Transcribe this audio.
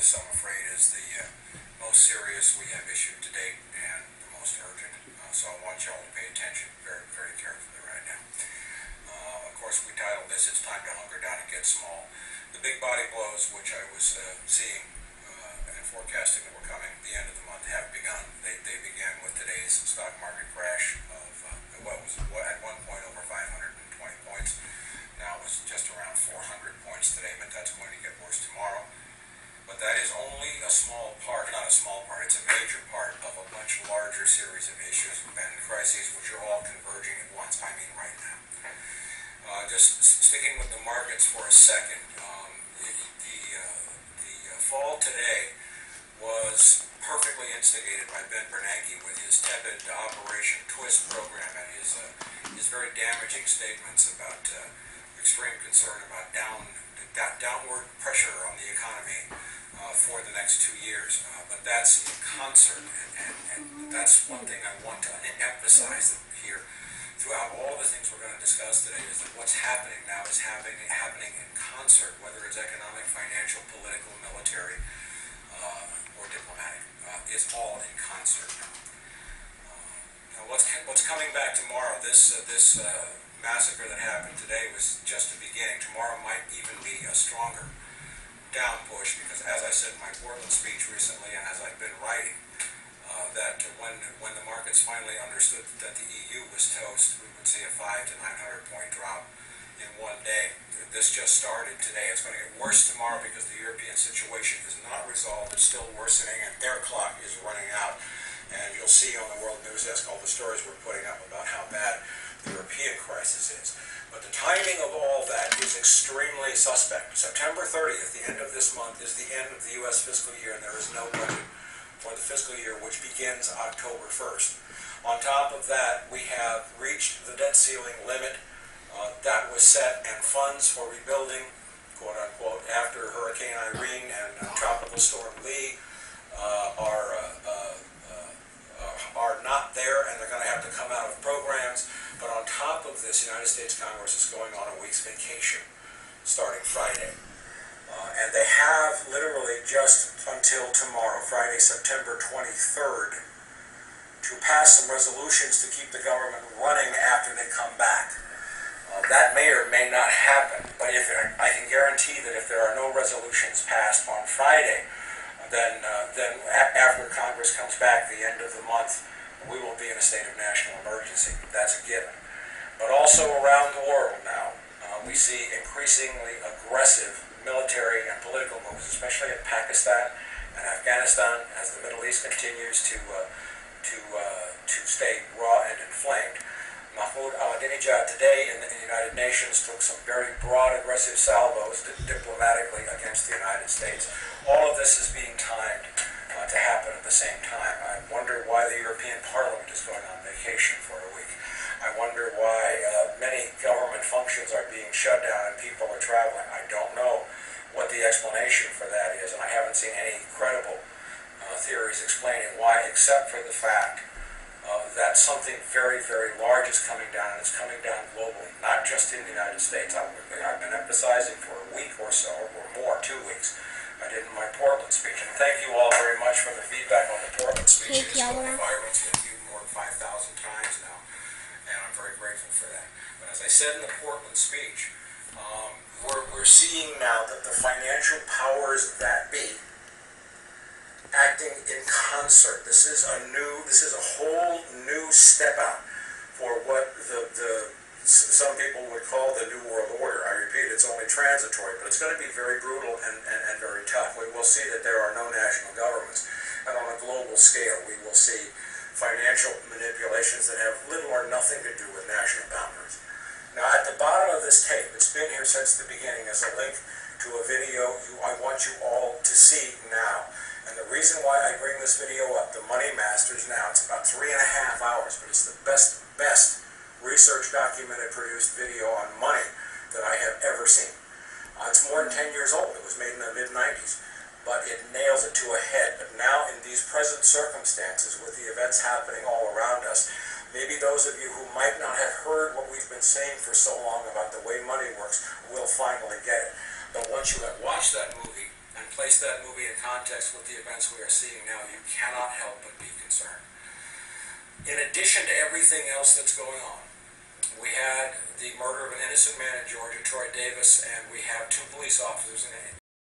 this, I'm afraid, is the most serious we have issued to date and the most urgent. So I want y'all to pay attention very, very carefully right now. Of course, we titled this, "It's Time to Hunker Down and Get Small." The big body blows, which I was seeing and forecasting that were coming at the end of the month, have begun. They began with today's stock market crash of what was at one point over 520 points. Now it was just around 400 points today, but that's going to get worse tomorrow. But that is only a small part, not a small part, it's a major part of a much larger series of issues and crises which are all converging at once, I mean right now. Just sticking with the markets for a second, the fall today was perfectly instigated by Ben Bernanke with his tepid Operation Twist program and his very damaging statements about extreme concern about downward pressure on the economy for the next 2 years. But that's in concert, and that's one thing I want to emphasize here throughout all the things we're going to discuss today, is that what's happening now is happening in concert, whether it's economic, financial, political, military, or diplomatic. It's all in concert now. Now what's coming back tomorrow? This massacre that happened today was just the beginning. Tomorrow might even be a stronger down push, because as I said in my Portland speech recently, and as I've been writing, that when the markets finally understood that the EU was toast, we would see a 500 to 900 point drop in one day. This just started today. It's going to get worse tomorrow because the European situation is not resolved. It's still worsening, and their clock is running out. And you'll see on the World News Desk all the stories we're putting up about how bad the European crisis is. But the timing of all that is extremely suspect. September 30th, the end of this month, is the end of the U.S. fiscal year, and there is no budget for the fiscal year, which begins October 1st. On top of that, we have reached the debt ceiling limit that was set, and funds for rebuilding, quote unquote, after Hurricane Irene and Tropical Storm Lee are not there, and they're going to have to come out of programs. But on top of this, the United States Congress is going on a week's vacation starting Friday. And they have literally just until tomorrow, Friday, September 23rd, to pass some resolutions to keep the government running after they come back. That may or may not happen, but I can guarantee that if there are no resolutions passed on Friday, then after Congress comes back the end of the month, we will be in a state of national emergency. That's a given. But also around the world now, we see increasingly aggressive military and political moves, especially in Pakistan and Afghanistan, as the Middle East continues to stay raw and inflamed. Mahmoud Ahmadinejad today in the United Nations took some very broad, aggressive salvos diplomatically against the United States. All of this is being timed to happen at the same time. I wonder why the European Parliament is going on vacation for a week. I wonder why many government functions are being shut down and people are traveling. I don't know what the explanation for that is, and I haven't seen any credible theories explaining why, except for the fact that something very, very large is coming down, and it's coming down globally, not just in the United States. I've been emphasizing for a week or so, or more, 2 weeks. I did in my Portland speech. And thank you all very much for the feedback on the Portland speech. It's going viral. It's been viewed more than 5,000 times now, and I'm very grateful for that. But as I said in the Portland speech, we're seeing now that the financial powers that be acting in concert. This is a whole new step out for what some people would call the New World Order. I repeat, it's only transitory, but it's going to be very brutal and very tough. We will see that there are no national governments, and on a global scale, we will see financial manipulations that have little or nothing to do with national boundaries. Now, at the bottom of this tape, it's been here since the beginning, is a link to a video I want you all to see now. And the reason why I bring this video up, the Money Masters now, it's about 3.5 hours, but it's the best research documented produced video on money that I have ever seen. It's more than 10 years old. It was made in the mid-90s, but it nails it to a head. But now in these present circumstances, with the events happening all around us, maybe those of you who might not have heard what we've been saying for so long about the way money works will finally get it. But once you have watched that movie and place that movie in context with the events we are seeing now, you cannot help but be concerned. In addition to everything else that's going on, we had the murder of an innocent man in Georgia, Troy Davis, and we have 2 police officers in